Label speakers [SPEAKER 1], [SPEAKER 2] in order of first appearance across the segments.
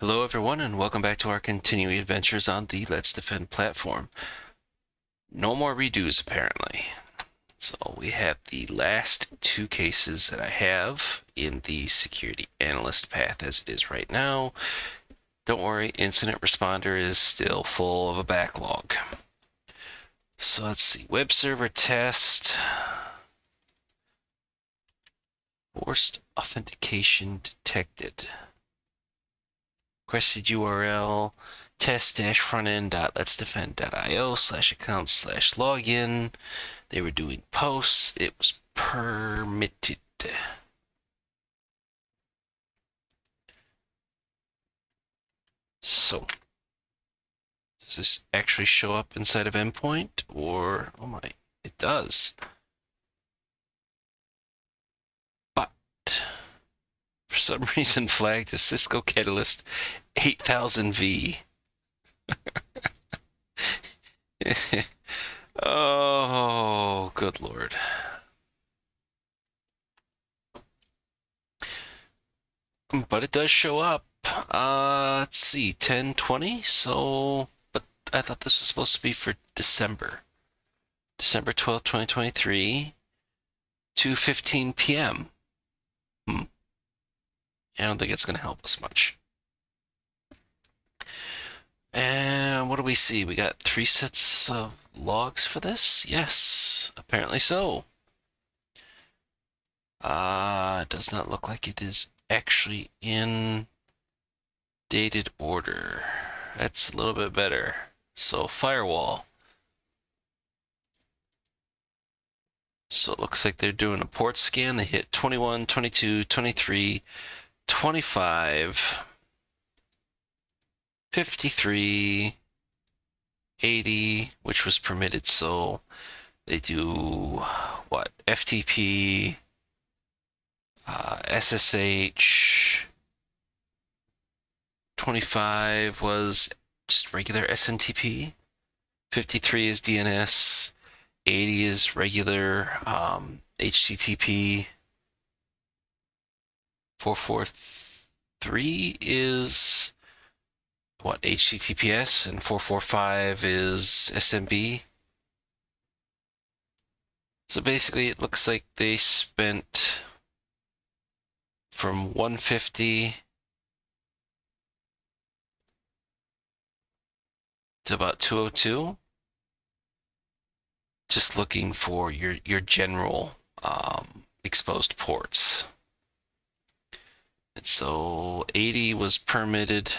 [SPEAKER 1] Hello everyone and welcome back to our continuing adventures on the Let's Defend platform. No more redos apparently. So we have the last two cases that I have in the security analyst path as it is right now. Don't worry, incident responder is still full of a backlog. So let's see, web server test. Forced authentication detected. Requested URL test-frontend.letsdefend.io/account/login. They were doing posts. It was permitted. So, does this actually show up inside of endpoint? Or, oh my, it does. But, for some reason flagged as Cisco Catalyst 8000V. Oh, good Lord. But it does show up. Let's see, 10/20. So, but I thought this was supposed to be for December 12th, 2023, 2:15 p.m. I don't think it's going to help us much. And what do we see? We got 3 sets of logs for this? Yes, apparently so. It does not look like it is actually in dated order. That's a little bit better. So firewall. So it looks like they're doing a port scan. They hit 21, 22, 23, 25, 53, 80, which was permitted. So they do what? FTP, SSH. 25 was just regular SNTP. 53 is DNS. 80 is regular HTTP. 443 is what? HTTPS, and 445 is SMB. So basically it looks like they spent from 150 to about 202 just looking for your general exposed ports. And so 80 was permitted.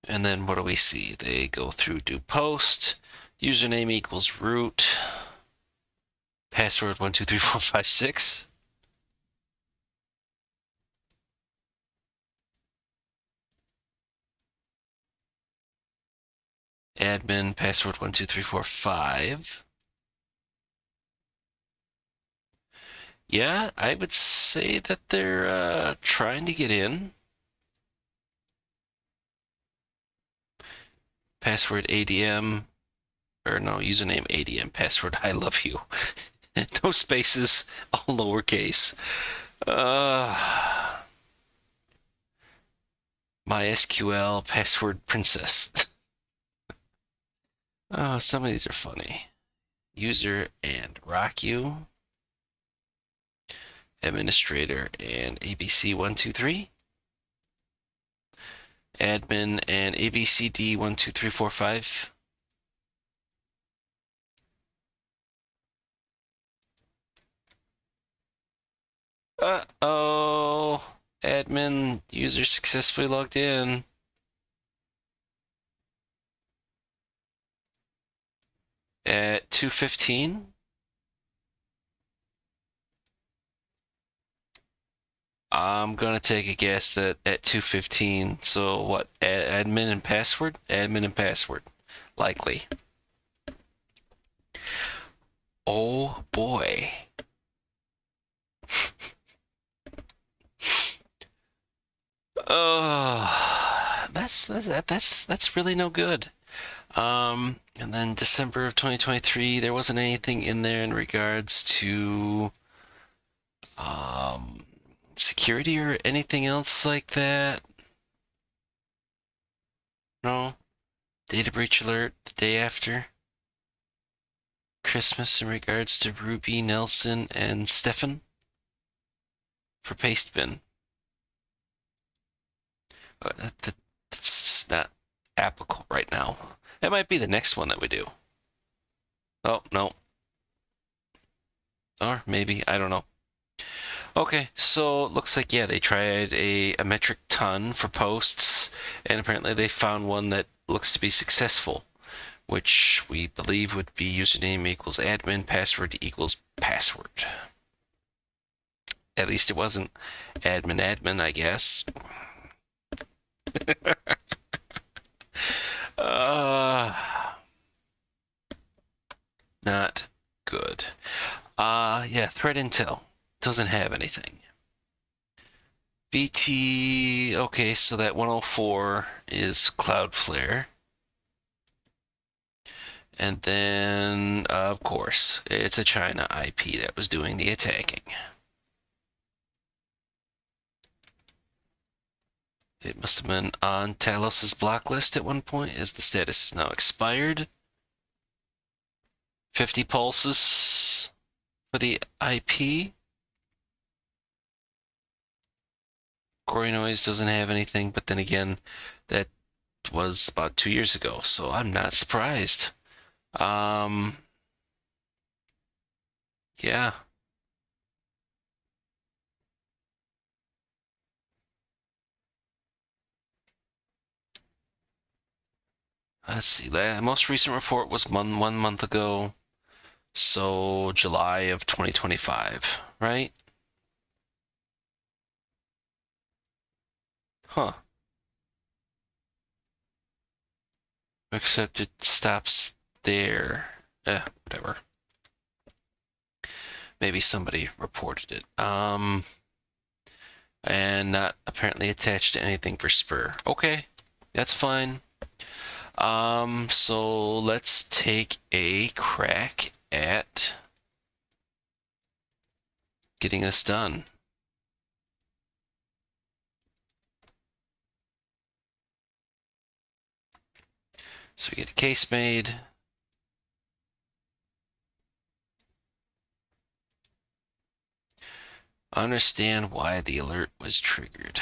[SPEAKER 1] And then what do we see? They go through do post, username equals root, password 123456. Admin password 12345. Yeah, I would say that they're trying to get in. Password ADM, or no, username ADM, password I love you. No spaces, all lowercase. MySQL password princess. Oh, some of these are funny. User and rock you. Administrator and ABC123. Admin and ABCD12345. Uh-oh. Admin user successfully logged in. At 2:15. I'm gonna take a guess that at 2:15. So what? Admin and password? Admin and password. Likely. Oh boy. Oh, that's really no good. And then December of 2023, there wasn't anything in there in regards to security or anything else like that? No? Data breach alert the day after Christmas in regards to Ruby, Nelson, and Stefan for Pastebin. That's just not applicable right now. That might be the next one that we do. Oh, no. Or maybe, I don't know. Okay, so it looks like, yeah, they tried a metric ton for posts, and apparently they found one that looks to be successful, which we believe would be username equals admin, password equals password. At least it wasn't admin, I guess. Not good. Yeah, threat intel doesn't have anything. VT, okay, so that 104 is Cloudflare. And then, of course, it's a China IP that was doing the attacking. It must have been on Talos's block list at one point, as the status is now expired. 50 pulses for the IP. Gory Noise doesn't have anything, but then again, that was about 2 years ago, so I'm not surprised. Yeah. Let's see. The most recent report was 1 month ago, so July of 2025, right? Huh. Except it stops there. Whatever. Maybe somebody reported it. And not apparently attached to anything for Spur. Okay, that's fine. So let's take a crack at getting this done. So we get a case made. Understand why the alert was triggered.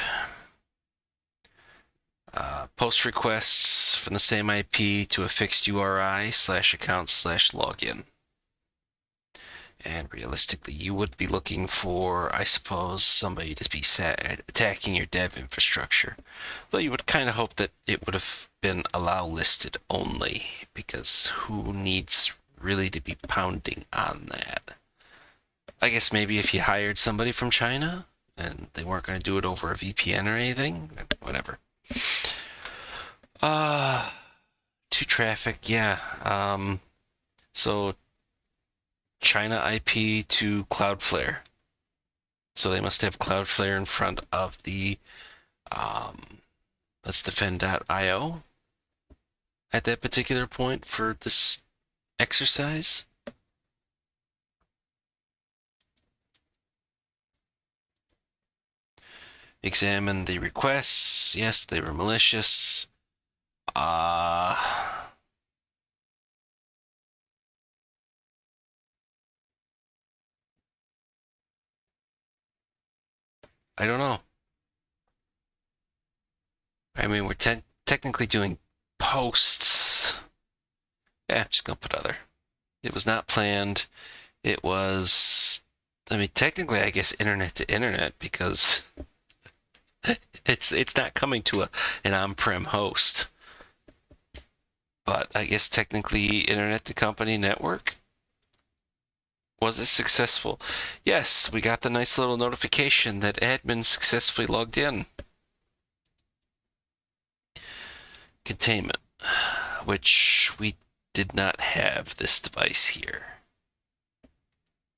[SPEAKER 1] Post requests from the same IP to a fixed URI/account/login. And realistically, you would be looking for, I suppose, somebody to be attacking your dev infrastructure. Though you would kind of hope that it would have been allow listed only, because who needs really to be pounding on that? I guess maybe if you hired somebody from China and they weren't going to do it over a VPN or anything, whatever. To traffic, yeah. So China IP to Cloudflare. So they must have Cloudflare in front of the let's defend.io at that particular point for this exercise. Examine the requests. Yes, they were malicious. I don't know. I mean, we're technically doing posts. Yeah, just gonna put other. It was not planned. It was, I mean, technically, I guess internet to internet, because it's not coming to an on-prem host. But I guess technically internet to company network. Was it successful? Yes, we got the nice little notification that admin successfully logged in. Containment, which we did not have this device here.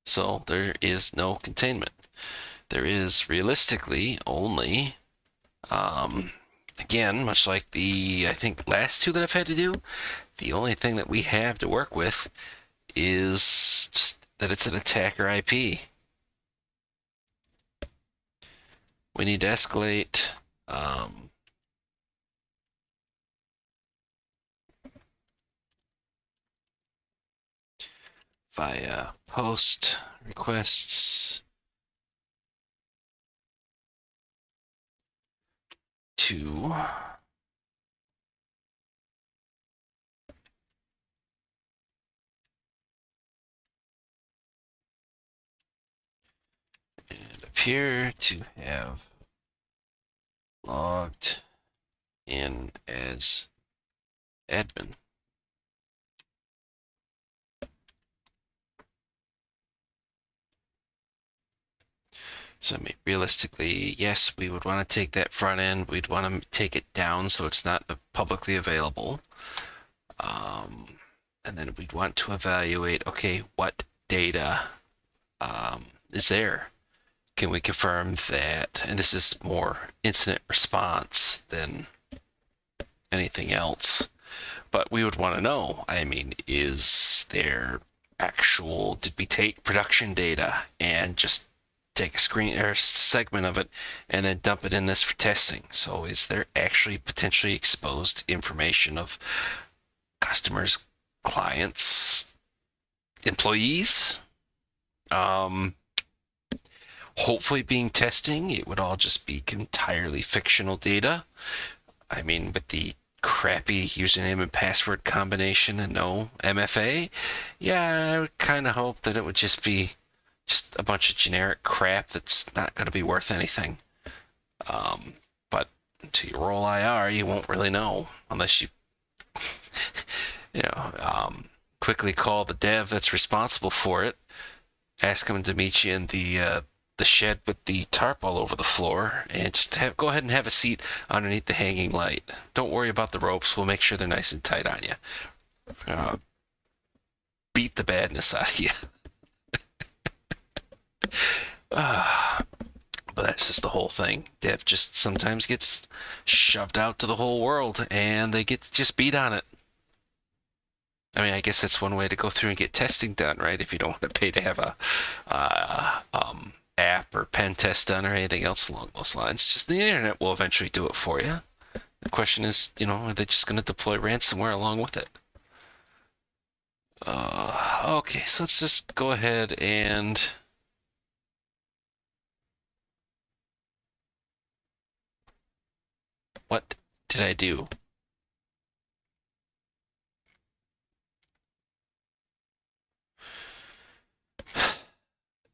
[SPEAKER 1] So there is no containment. There is realistically only, again, much like the, I think, last two that I've had to do, the only thing that we have to work with is just that it's an attacker IP. We need to escalate via post requests to and appear to have logged in as admin. So I mean, realistically, yes, we would want to take that front end. We'd want to take it down so it's not publicly available. And then we'd want to evaluate, okay, what data is there? Can we confirm that? And this is more incident response than anything else. But we would want to know, I mean, is there actual, did we take production data and just take a screen or segment of it and then dump it in this for testing? So is there actually potentially exposed information of customers, clients, employees? Hopefully being testing, it would all just be entirely fictional data. I mean, with the crappy username and password combination and no MFA, yeah, I would kind of hope that it would just be just a bunch of generic crap that's not going to be worth anything. But until you roll IR, you won't really know unless you, you know, quickly call the dev that's responsible for it, ask him to meet you in the shed with the tarp all over the floor, and just go ahead and have a seat underneath the hanging light. Don't worry about the ropes. We'll make sure they're nice and tight on you. Uh, Beat the badness out of you. But that's just the whole thing. Dev just sometimes gets shoved out to the whole world, and they get just beat on it. I mean, I guess that's one way to go through and get testing done, right? If you don't want to pay to have a app or pen test done or anything else along those lines, just the internet will eventually do it for you. The question is, are they just going to deploy ransomware along with it? Okay, so let's just go ahead and what did I do?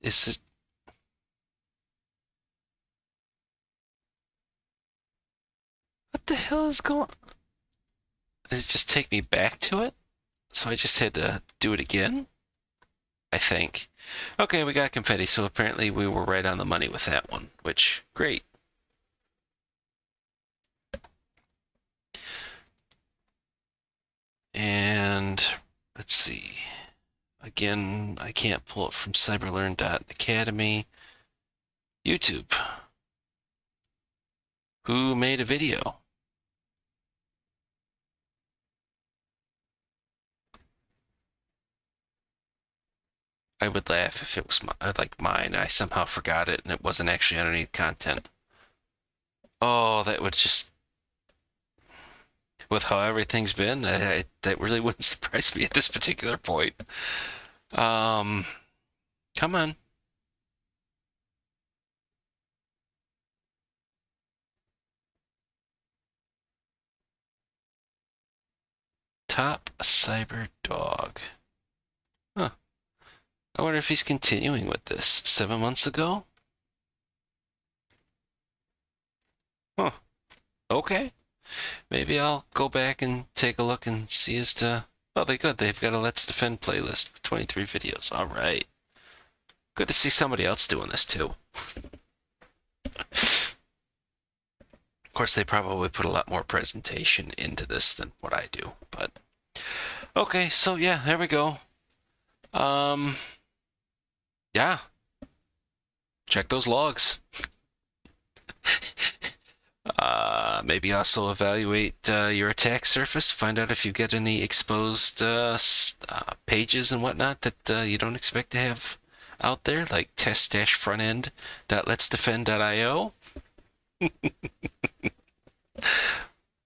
[SPEAKER 1] Is this, what the hell is going? Did it just take me back to it? So I just had to do it again, I think. Okay, we got confetti, so apparently we were right on the money with that one, which, great. And let's see. Again, I can't pull it from cyberlearn.academy. YouTube. Who made a video? I would laugh if it was like mine and I somehow forgot it and it wasn't actually underneath content. Oh, that would just, with how everything's been, that really wouldn't surprise me at this particular point. Um, Come on. Top cyber dog. Huh. I wonder if he's continuing with this. 7 months ago? Huh. Okay. Maybe I'll go back and take a look and see as to. Oh, they good. They've got a Let's Defend playlist with 23 videos. All right. Good to see somebody else doing this too. Of course, they probably put a lot more presentation into this than what I do, but okay. So yeah, there we go. Yeah. Check those logs. Maybe also evaluate your attack surface. Find out if you get any exposed pages and whatnot that you don't expect to have out there, like test-frontend.letsdefend.io.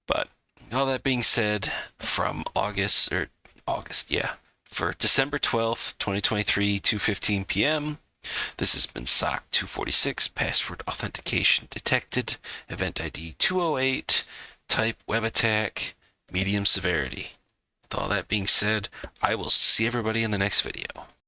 [SPEAKER 1] But all that being said, from for December 12th, 2023, 2:15 p.m., this has been SOC246, password authentication detected, event ID 208, type web attack, medium severity. With all that being said, I will see everybody in the next video.